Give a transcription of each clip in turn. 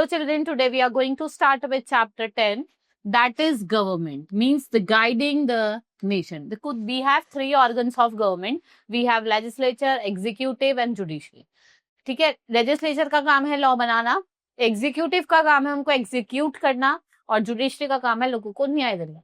children, today we are going to start with chapter 10, that is government, means the guiding the nation. We have three organs of government. We have legislature, executive and judiciary. ठीक है, legislature का काम है law बनाना, executive का काम है उनको execute करना और जुडिशरी का काम है लोगों को न्याय देना.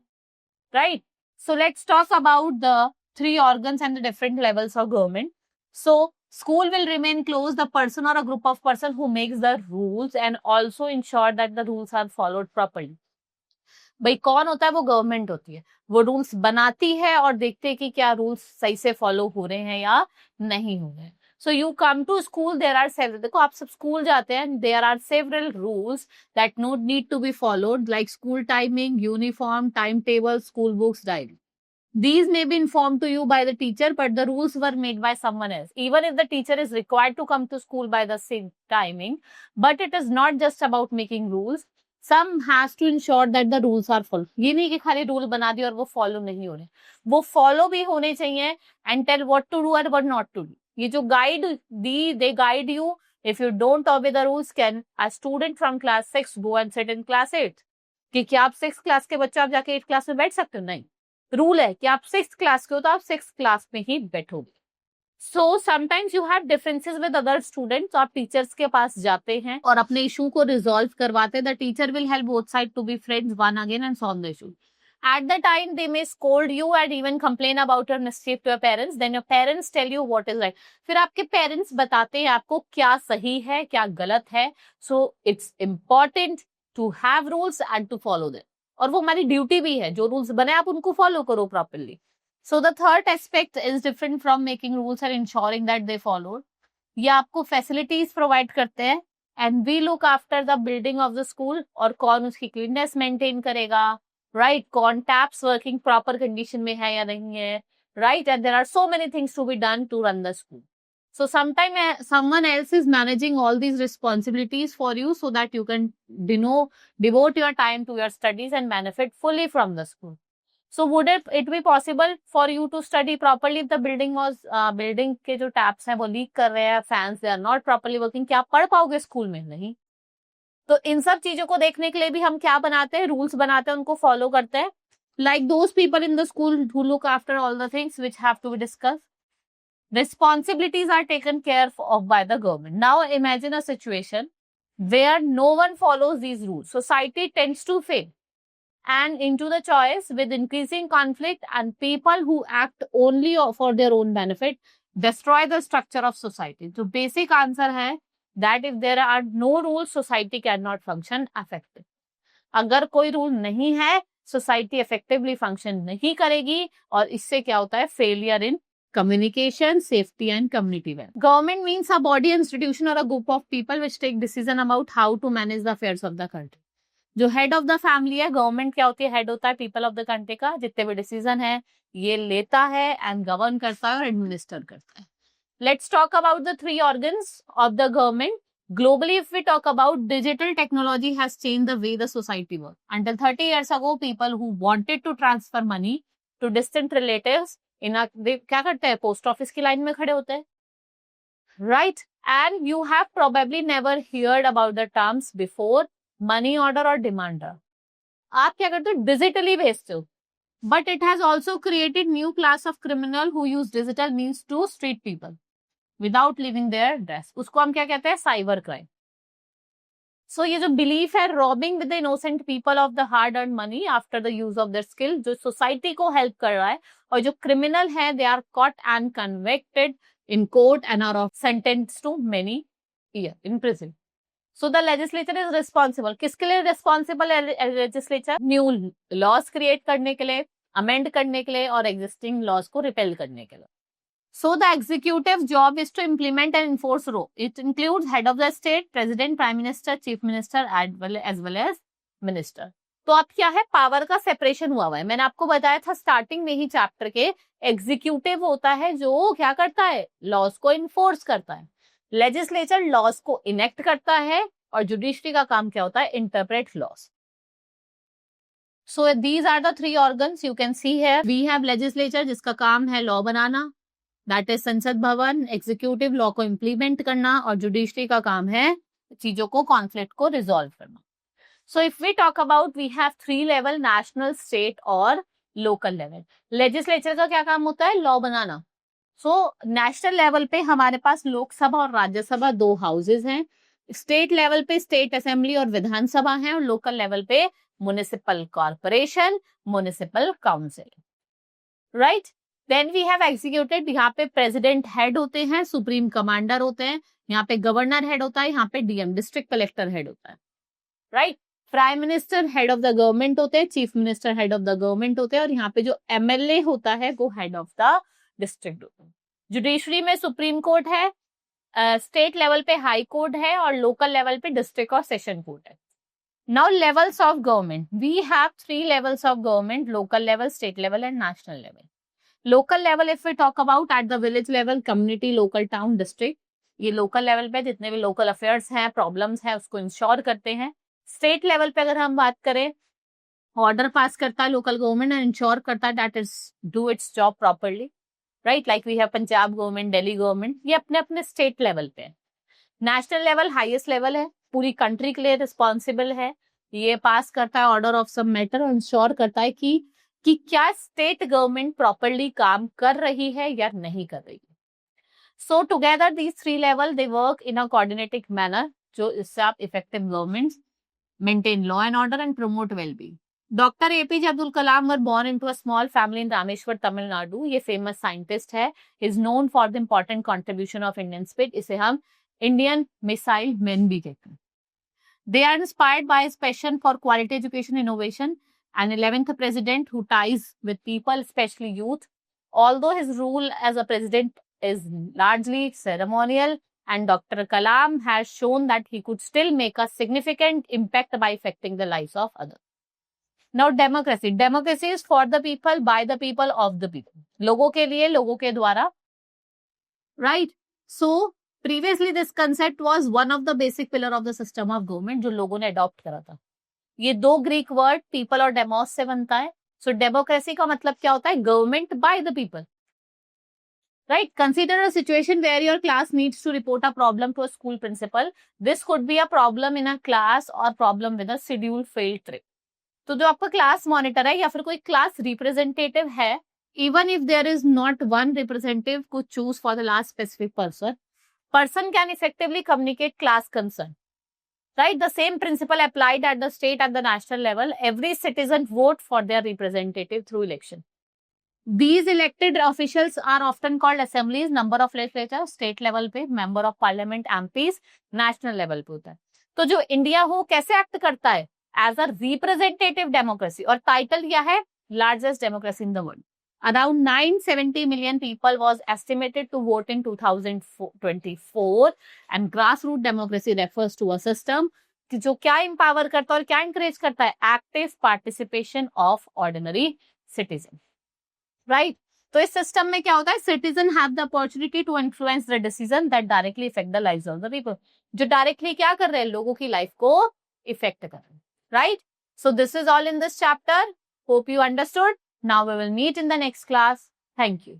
Right. So let's talk about the three organs and the different levels of government. So school will remain closed. The person or a group of person who makes the rules and also ensure that the rules are followed properly. भाई कौन होता है? वो government होती है. वो rules बनाती है और देखते हैं कि क्या रूल्स सही से फॉलो हो रहे हैं या नहीं हो रहे हैं. So you come to school, there are several. देखो आप सब स्कूल जाते हैं, there are several rules that need to be followed, like school timing, uniform, timetable, school books, diary. These may be informed to you by the teacher, but the rules were made by someone else. Even if the teacher is required to come to school by the same timing, but it is not just about making rules. Some has to ensure that the rules are followed. ये नहीं कि खाली rule बना दिए और वो follow नहीं हो रहे, वो फॉलो भी होने चाहिए and tell what to do and what not to do. ये जो guide the, they guide you. If you don't obey the rules, can a student from class 6 go and sit in class 8? कि क्या आप 6th class के बच्चे आप जाके 8th class में बैठ सकते हो? नहीं. रूल है कि आप 6th क्लास के हो तो आप 6th क्लास में ही बैठोगे. So sometimes you have differences with other students. आप टीचर्स के पास जाते हैं और अपने इशू को रिजॉल्व करवाते हैं. The teacher will help both side to be friends one again and solve the issue. At the time, they may scold you and even complain about your mistake to your parents. Then your parents tell you what is right. फिर आपके parents बताते हैं आपको क्या सही है, क्या गलत है. So it's important to have rules and to follow them. और वो हमारी ड्यूटी भी है, जो रूल्स बने आप उनको फॉलो करो properly. So the third aspect is different from making rules and ensuring that they followed. ये आपको फैसिलिटीज प्रोवाइड करते हैं and we look after the building of the school. और कौन उसकी क्लीननेस मेंटेन करेगा, राइट. कौन टैप्स वर्किंग प्रॉपर कंडीशन में है या नहीं है, right. And there are so many things to be done to run the school. So sometimes someone else is managing all these responsibilities for you so that you can devote your time to your studies and benefit fully from the school. So would it be possible for you to study properly if the building के जो taps हैं वो leak कर रहे हैं, fans they are not properly working? क्या आप पढ़ पाओगे स्कूल में? नहीं. तो इन सब चीजों को देखने के लिए भी हम क्या बनाते हैं? रूल्स बनाते हैं, उनको फॉलो करते हैं. Like those people in the school who look after all the things which have to be discussed. Responsibilities are taken care of by the government. Now imagine a situation where no one follows these rules. Society tends to fail and into the choice with increasing conflict, and people who act only for their own benefit destroy the structure of society. So basic answer है that if there are no rules, society cannot function effectively. अगर कोई rule नहीं है, society effectively function नहीं करेगी और इससे क्या होता है? Failure in communication, safety and community welfare. Government means a body, institution or a group of people which take decision about how to manage the affairs of the country. जो head of the family है, government क्या होती है? head होता है people of the country का. जितने भी decision है ये लेता है and govern करता है और administer करता है. Let's talk about the three organs of the government. Globally, if we talk about, digital technology has changed the way the society works. Until 30 years ago, people who wanted to transfer money to distant relatives क्या करते हैं? Post office की line में खड़े होते हैं, right. And you have probably never heard about the terms before money order और demander. आप क्या करते हो? डिजिटली भेजते हो. But it has also created new class of criminal who use digital means to street people without living their address. उसको हम क्या कहते हैं? Cyber crime. सो ये जो बिलीफ है, robbing with the innocent people of the hard earn money after the use of their skill, जो society को हेल्प कर रहा है. और जो क्रिमिनल है, they are caught and convicted in court and are sentenced to many year in prison. So the legislature is responsible. किसके लिए रिस्पॉन्सिबल है लेजिस्लेचर? न्यू लॉज क्रिएट करने के लिए, अमेंड करने के लिए और एग्जिस्टिंग लॉज को रिपेल करने के लिए. So the executive job is to implement and enforce law. It includes head of the state, president, prime minister, chief minister, as well as minister. तो अब क्या है? पावर का सेपरेशन हुआ है. मैंने आपको बताया था स्टार्टिंग में ही चैप्टर के, एग्जीक्यूटिव होता है जो क्या करता है? लॉज को इन्फोर्स करता है. लेजिस्लेचर लॉज को इनेक्ट करता है और जुडिशरी का काम क्या होता है? Interpret laws. So these are the three organs you can see here. We have legislature जिसका काम है लॉ बनाना, दैट इज संसद भवन. एग्जीक्यूटिव लॉ को इम्प्लीमेंट करना और जुडिशरी का काम है चीजों को, कॉन्फ्लिक्ट को रिजॉल्व करना. So if we talk about, we have 3 level, national, state और लोकल लेवल. लेजिस्लेचर का क्या काम होता है? लॉ बनाना. सो नेशनल लेवल पे हमारे पास लोकसभा और राज्यसभा 2 हाउसेज हैं. स्टेट लेवल पे स्टेट असेंबली और विधानसभा है, और लोकल लेवल पे municipal corporation, municipal council. Right. Then we have executive. यहाँ पे प्रेसिडेंट हेड होते हैं, सुप्रीम कमांडर होते हैं, यहाँ पे गवर्नर हेड होता है, यहाँ पे डीएम डिस्ट्रिक्ट कलेक्टर हेड होता है. Right. Prime minister head of the government होते हैं, chief minister head of the government होते हैं, और यहाँ पे जो एमएलए होता है वो हेड ऑफ द डिस्ट्रिक्ट होता है. जुडिशरी में सुप्रीम कोर्ट है, स्टेट लेवल पे हाई कोर्ट है, और लोकल लेवल पे डिस्ट्रिक्ट और सेशन कोर्ट है. Now levels of government. We have 3 levels of government, local level, state level and national level. Local level if we talk about, at the village level, community, local, town, district, ये local level पे जितने भी local affairs हैं, problems हैं, उसको ensure करते हैं. State level पे अगर हम बात करें, ऑर्डर पास करता है लोकल गवर्नमेंट एंड इंश्योर करता है that is do its job properly. Right. Like we have Punjab government, Delhi government, ये अपने अपने स्टेट लेवल पे है. नेशनल लेवल हाईएस्ट लेवल है, पूरी कंट्री के लिए रिस्पॉन्सिबल है. ये पास करता है ऑर्डर ऑफ सम मैटर और इंश्योर करता है कि क्या स्टेट गवर्नमेंट प्रॉपरली काम कर रही है या नहीं कर रही है. सो together these 3 level they work in a coordinated manner, जो इससे आप effective government, maintain law and order and promote wellbeing. Doctor APJ Abdul Kalam were born into a small family in Rameshwar, Tamil Nadu. ये फेमस साइंटिस्ट है. Is known for the important contribution of Indian space. इसे हम Indian missile man भी कहते हैं. They are inspired by his passion for quality education innovation, and 11th president who ties with people, especially youth. Although his rule as a president is largely ceremonial, and Dr. Kalam has shown that he could still make a significant impact by affecting the lives of others. Now democracy. Democracy is for the people, by the people, of the people. लोगों के लिए, लोगों के द्वारा. Right. So previously this concept was one of the basic pillar of the system of government, जो लोगों ने adopt करा था. ये 2 ग्रीक वर्ड पीपल और डेमोस से बनता है. सो डेमोक्रेसी का मतलब क्या होता है? Government by the people. Right. Consider a situation where your class needs to report a problem to a school principal. This could be a problem in a class or problem with a scheduled field trip. तो जो आपका class monitor है या फिर कोई class representative है, even if there is not one representative को choose for the last specific person can effectively communicate class concern. Right? The same principle applied at the state and the national level. Every citizen vote for their representative through election. These elected officials are often called assemblies. Number of legislature state level पे, member of parliament MPs national level पे होता है. तो जो India हो कैसे act करता है? As a representative democracy. और टाइटल क्या है? Largest democracy in the world. Around 970 million people was estimated to vote in 2024, and grassroots democracy refers to a system कि जो क्या empower करता है और क्या encourage करता है? Active participation of ordinary citizen. Right? तो इस सिस्टम में क्या होता है? Citizen have the opportunity to influence the decision that directly affect the lives of the people. जो directly क्या कर रहे हैं? लोगों की life को affect कर रहे हैं. Right? So this is all in this chapter. Hope you understood. Now we will meet in the next class. Thank you.